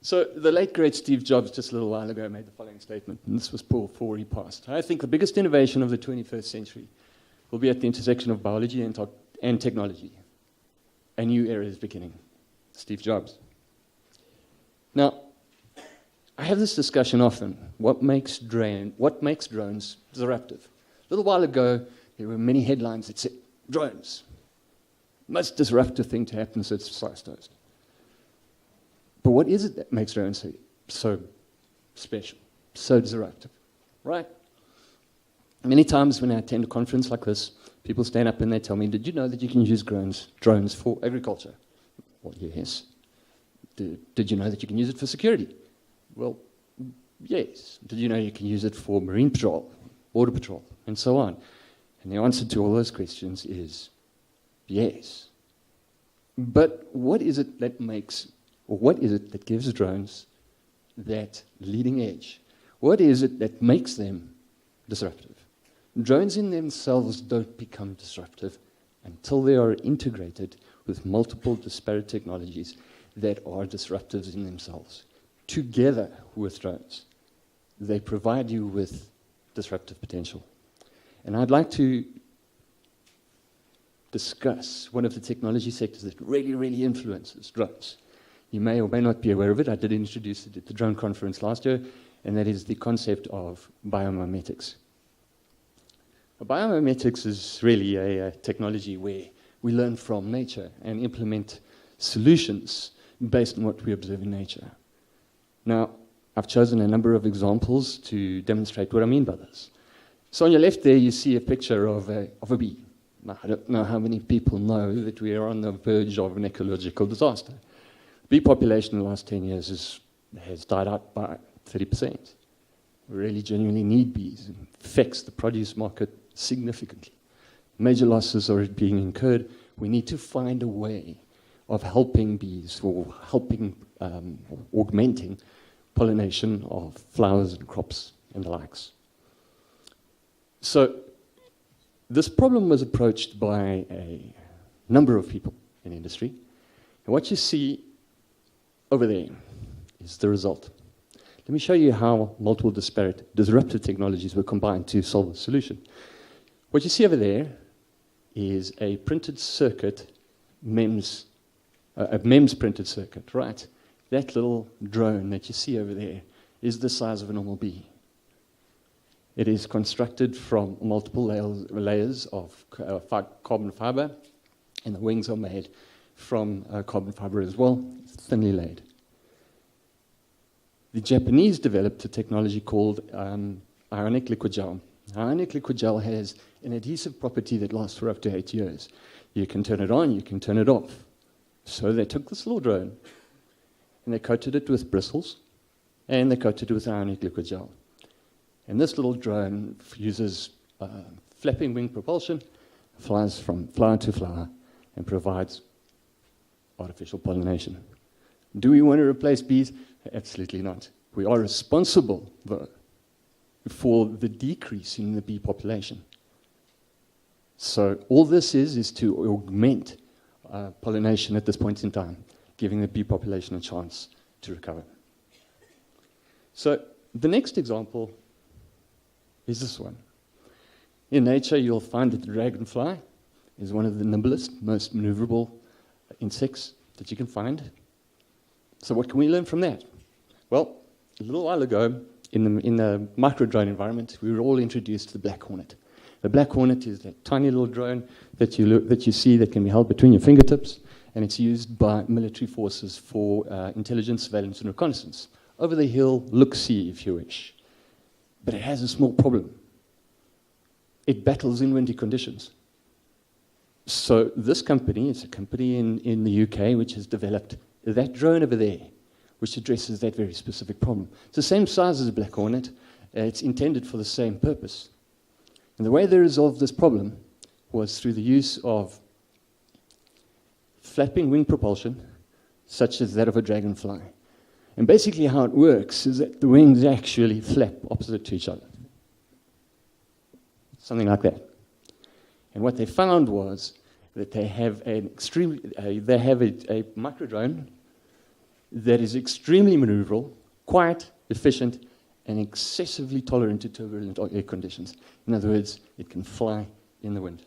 So the late, great Steve Jobs, just a little while ago, made the following statement, and this was before he passed. I think the biggest innovation of the 21st century will be at the intersection of biology and technology. A new era is beginning. Steve Jobs. Now, I have this discussion often. What makes drones disruptive? A little while ago, there were many headlines that said, drones, most disruptive thing to happen since sliced toast. But what is it that makes drones so special, so disruptive, right? Many times when I attend a conference like this, people stand up and they tell me, did you know that you can use drones for agriculture? Well, yes. Did you know that you can use it for security? Well, yes. Did you know you can use it for marine patrol, border patrol, and so on? And the answer to all those questions is yes. But what is it that gives drones that leading edge? What is it that makes them disruptive? Drones in themselves don't become disruptive until they are integrated with multiple disparate technologies that are disruptives in themselves. Together with drones, they provide you with disruptive potential. And I'd like to discuss one of the technology sectors that really, really influences drones. You may or may not be aware of it. I did introduce it at the drone conference last year, and that is the concept of biomimetics. Biomimetics is really a technology where we learn from nature and implement solutions based on what we observe in nature. Now, I've chosen a number of examples to demonstrate what I mean by this. So on your left there, you see a picture of a bee. Now, I don't know how many people know that we are on the verge of an ecological disaster. Bee population in the last 10 years has died out by 30%. We really genuinely need bees. It affects the produce market significantly. Major losses are being incurred. We need to find a way of helping bees or helping augmenting pollination of flowers and crops and the likes. So this problem was approached by a number of people in industry. And what you see over there is the result. Let me show you how multiple disparate disruptive technologies were combined to solve the solution. What you see over there is a printed circuit, a MEMS printed circuit, right? That little drone that you see over there is the size of a normal bee. It is constructed from multiple layers of carbon fiber, and the wings are made from carbon fiber as well, thinly laid. The Japanese developed a technology called Ionic Liquid Gel. Ionic Liquid Gel has an adhesive property that lasts for up to 8 years. You can turn it on, you can turn it off. So they took this little drone and they coated it with bristles and they coated it with Ionic Liquid Gel. And this little drone uses flapping wing propulsion, flies from flower to flower, and provides artificial pollination. Do we want to replace bees? Absolutely not. We are responsible, though, for the decrease in the bee population. So all this is to augment pollination at this point in time, giving the bee population a chance to recover. So the next example is this one. In nature, you'll find that the dragonfly is one of the nimblest, most maneuverable insects that you can find. So what can we learn from that? Well, a little while ago, in the micro-drone environment, we were all introduced to the black hornet. The black hornet is that tiny little drone that you see that can be held between your fingertips, and it's used by military forces for intelligence, surveillance, and reconnaissance. Over the hill, look-see, if you wish. But it has a small problem. It battles in windy conditions. So this company is a company in the UK which has developed that drone over there, which addresses that very specific problem. It's the same size as a black hornet. It's intended for the same purpose. And the way they resolved this problem was through the use of flapping wing propulsion, such as that of a dragonfly. And basically how it works is that the wings actually flap opposite to each other. Something like that. And what they found was that they have a micro drone that is extremely maneuverable, quiet, efficient, and excessively tolerant to turbulent air conditions. In other words, it can fly in the wind.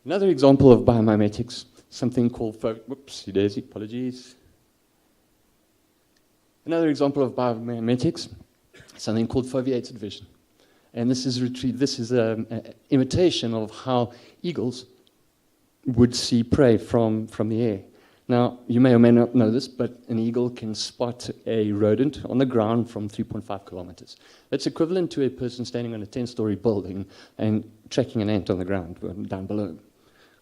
Another example of biomimetics, something called, whoopsie daisy, apologies. Another example of biomimetics, something called foveated vision. And this is an imitation of how eagles would see prey from the air. Now, you may or may not know this, but an eagle can spot a rodent on the ground from 3.5 kilometers. That's equivalent to a person standing on a 10-story building and tracking an ant on the ground down below.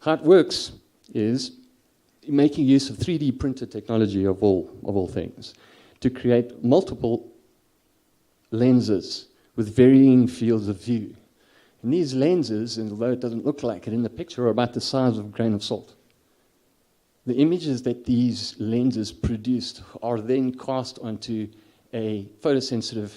How it works is making use of 3D printed technology of all things to create multiple lenses with varying fields of view. And these lenses, although it doesn't look like it in the picture, are about the size of a grain of salt. The images that these lenses produced are then cast onto a photosensitive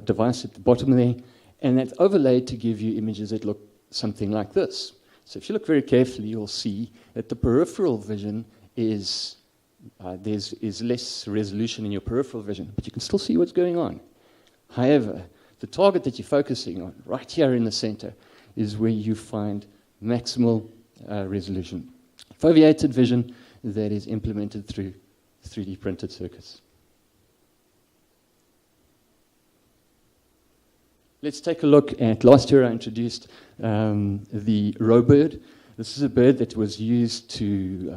device at the bottom there, and that's overlaid to give you images that look something like this. So if you look very carefully, you'll see that the peripheral vision is less resolution in your peripheral vision, but you can still see what's going on. However, the target that you're focusing on, right here in the center, is where you find maximal resolution. Foveated vision that is implemented through 3D printed circuits. Let's take a look at, last year I introduced the rowbird. This is a bird that was used to,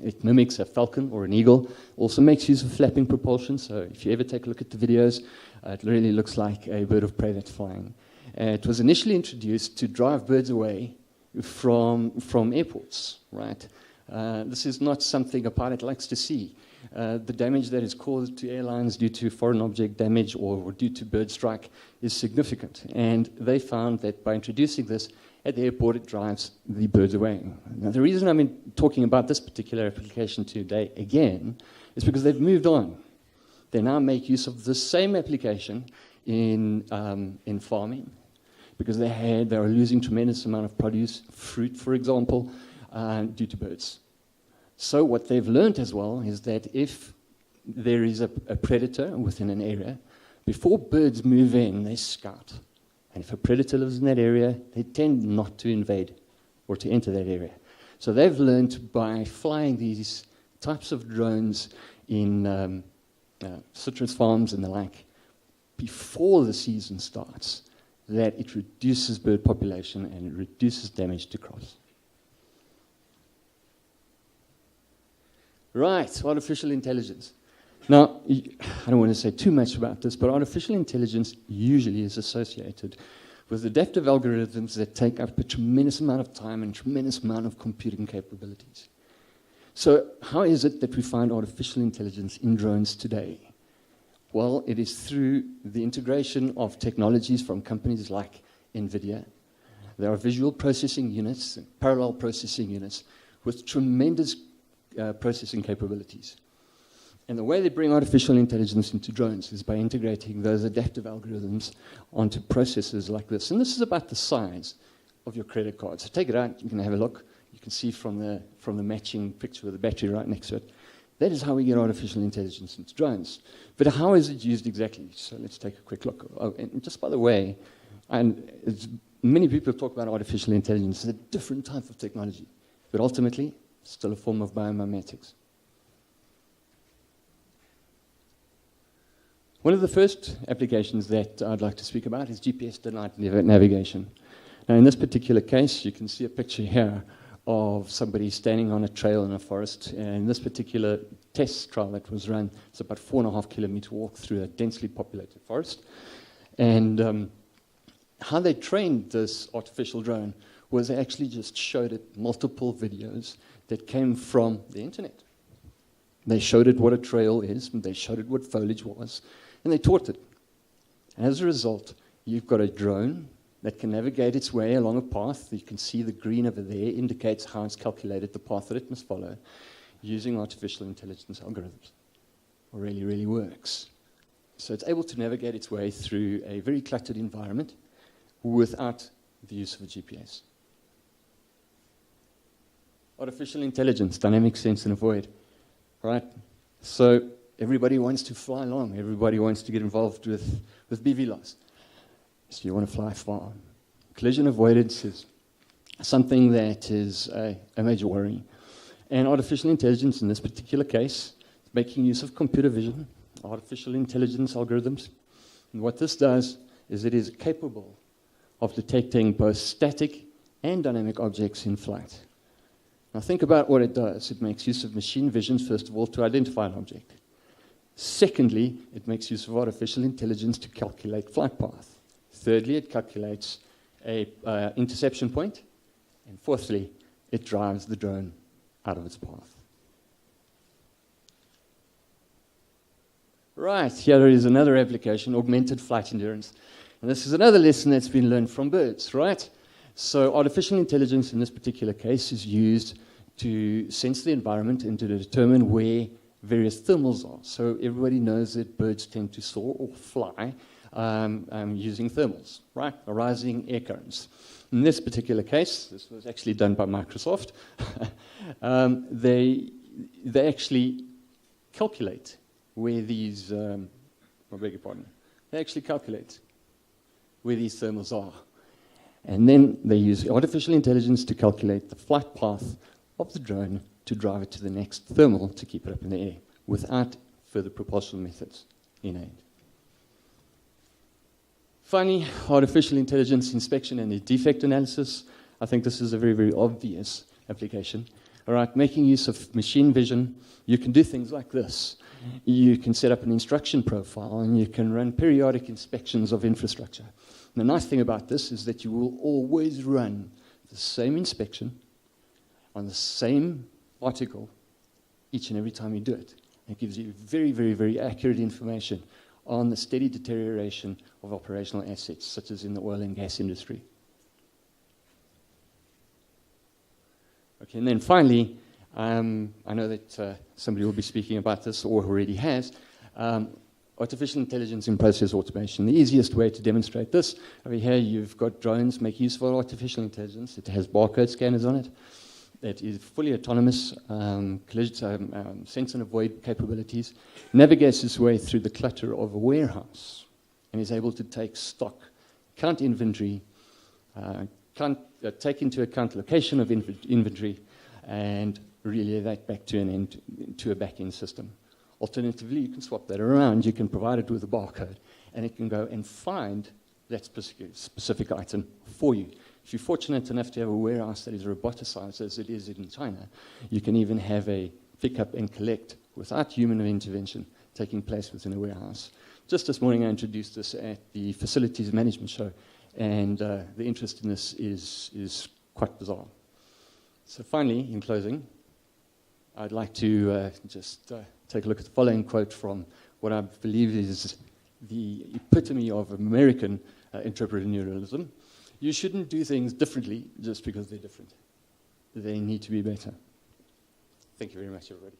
it mimics a falcon or an eagle, also makes use of flapping propulsion, so if you ever take a look at the videos, it really looks like a bird of prey that's flying. It was initially introduced to drive birds away from airports, right? This is not something a pilot likes to see. The damage that is caused to airlines due to foreign object damage or due to bird strike is significant. And they found that by introducing this at the airport, it drives the birds away. Now, the reason I'm talking about this particular application today again is because they've moved on. They now make use of the same application in farming because they were losing tremendous amount of produce, fruit, for example, due to birds. So what they've learned as well is that if there is a predator within an area, before birds move in, they scout. And if a predator lives in that area, they tend not to invade or to enter that area. So they've learned by flying these types of drones in citrus farms and the like, before the season starts, that it reduces bird population and it reduces damage to crops. Right, artificial intelligence. Now, I don't want to say too much about this, but artificial intelligence usually is associated with adaptive algorithms that take up a tremendous amount of time and tremendous amount of computing capabilities. So how is it that we find artificial intelligence in drones today? Well, it is through the integration of technologies from companies like NVIDIA. There are visual processing units, parallel processing units, with tremendous processing capabilities. And the way they bring artificial intelligence into drones is by integrating those adaptive algorithms onto processors like this. And this is about the size of your credit card. So take it out, you can have a look. You can see from the matching picture with the battery right next to it. That is how we get artificial intelligence into drones. But how is it used exactly? So let's take a quick look. Oh, and just by the way, many people talk about artificial intelligence as a different type of technology. But ultimately, it's still a form of biomimetics. One of the first applications that I'd like to speak about is GPS-denied navigation. Now, in this particular case, you can see a picture here of somebody standing on a trail in a forest. And in this particular test trial that was run, it's about 4.5 kilometer walk through a densely populated forest. And how they trained this artificial drone was they actually just showed it multiple videos that came from the internet. They showed it what a trail is, and they showed it what foliage was, and they taught it. As a result, you've got a drone that can navigate its way along a path. You can see the green over there indicates how it's calculated the path that it must follow using artificial intelligence algorithms. It really, really works. So it's able to navigate its way through a very cluttered environment without the use of a GPS. Artificial intelligence, dynamic sense and avoid. right? So everybody wants to fly long. Everybody wants to get involved with BV loss. So you want to fly far. Collision avoidance is something that is a major worry. And artificial intelligence in this particular case, making use of computer vision, artificial intelligence algorithms. And what this does is it is capable of detecting both static and dynamic objects in flight. Now think about what it does. It makes use of machine vision, first of all, to identify an object. Secondly, it makes use of artificial intelligence to calculate flight path. Thirdly, it calculates an interception point. And fourthly, it drives the drone out of its path. Right, here is another application, augmented flight endurance. And this is another lesson that's been learned from birds, right? So artificial intelligence in this particular case is used to sense the environment and to determine where various thermals are. So everybody knows that birds tend to soar or fly using thermals, right? Arising air currents. In this particular case, this was actually done by Microsoft, they actually calculate where these, I beg your pardon, they actually calculate where these thermals are. And then they use artificial intelligence to calculate the flight path of the drone to drive it to the next thermal to keep it up in the air without further propulsion methods in aid. Finally, artificial intelligence inspection and defect analysis. I think this is a very, very obvious application. All right, making use of machine vision, you can do things like this. You can set up an instruction profile and you can run periodic inspections of infrastructure. And the nice thing about this is that you will always run the same inspection on the same article each and every time you do it. It gives you very, very, very accurate information on the steady deterioration of operational assets, such as in the oil and gas industry. Okay, and then finally, I know that somebody will be speaking about this or already has, artificial intelligence in process automation. The easiest way to demonstrate this, over here you've got drones make use of artificial intelligence. It has barcode scanners on it. It is fully autonomous, sense and avoid capabilities, navigates its way through the clutter of a warehouse, and is able to take stock, count inventory, take into account location of inventory, and relay that back to a back-end system. Alternatively, you can swap that around. You can provide it with a barcode, and it can go and find that specific item for you. If you're fortunate enough to have a warehouse that is roboticized as it is in China, you can even have a pick up and collect without human intervention taking place within a warehouse. Just this morning I introduced this at the Facilities Management Show, and the interest in this is quite bizarre. So finally, in closing, I'd like to just take a look at the following quote from what I believe is the epitome of American entrepreneurialism. You shouldn't do things differently just because they're different. They need to be better. Thank you very much, everybody.